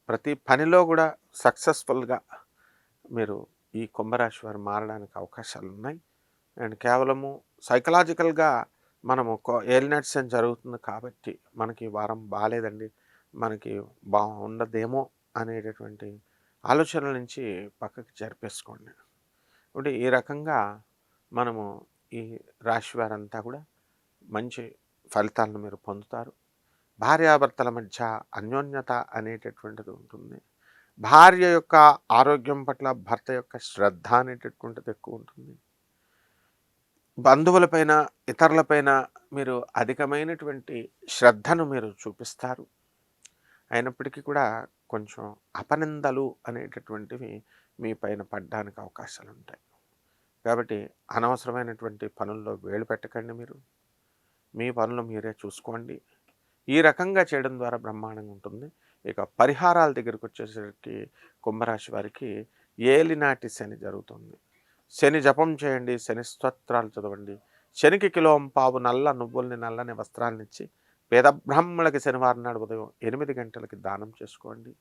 ప్రతి పనిలో కూడా సక్సెస్ఫుల్గా మీరు ఈ కుంభరాశి వారు మారడానికి అవకాశాలు ఉన్నాయి. అండ్ కేవలము సైకలాజికల్గా మనము ఏలినట్స్ అని జరుగుతుంది కాబట్టి మనకి ఈ వారం బాగాలేదండి, మనకి బాగుండదేమో అనేటటువంటి ఆలోచనల నుంచి పక్కకి జరిపేసుకోండి. అంటే ఈ రకంగా మనము ఈ రాశి వారంతా కూడా మంచి ఫలితాలను మీరు పొందుతారు. భార్యాభర్తల మధ్య అన్యోన్యత అనేటటువంటిది ఉంటుంది. భార్య యొక్క ఆరోగ్యం పట్ల భర్త యొక్క శ్రద్ధ అనేటటువంటిది ఎక్కువ ఉంటుంది. బంధువులపైన, ఇతరులపైన మీరు అధికమైనటువంటి శ్రద్ధను మీరు చూపిస్తారు. అయినప్పటికీ కూడా కొంచెం అపనిందలు అనేటటువంటివి మీ పైన పడడానికి అవకాశాలు ఉంటాయి. కాబట్టి అనవసరమైనటువంటి పనుల్లో వేలు పెట్టకండి. మీరు మీ పనులు మీరే చూసుకోండి. ఈ రకంగా చేయడం ద్వారా బ్రహ్మాండంగా ఉంటుంది. ఇక పరిహారాల దగ్గరికి వచ్చేసరికి కుంభరాశి వారికి ఏలినాటి శని జరుగుతుంది. శని జపం చేయండి, శని స్తోత్రాలు చదవండి. శనికి కిలోంపావు నల్ల నువ్వుల్ని, నల్లని వస్త్రాలనిచ్చి పేద బ్రాహ్మణులకి శనివారం నాడు ఉదయం 8 గంటలకి దానం చేసుకోండి.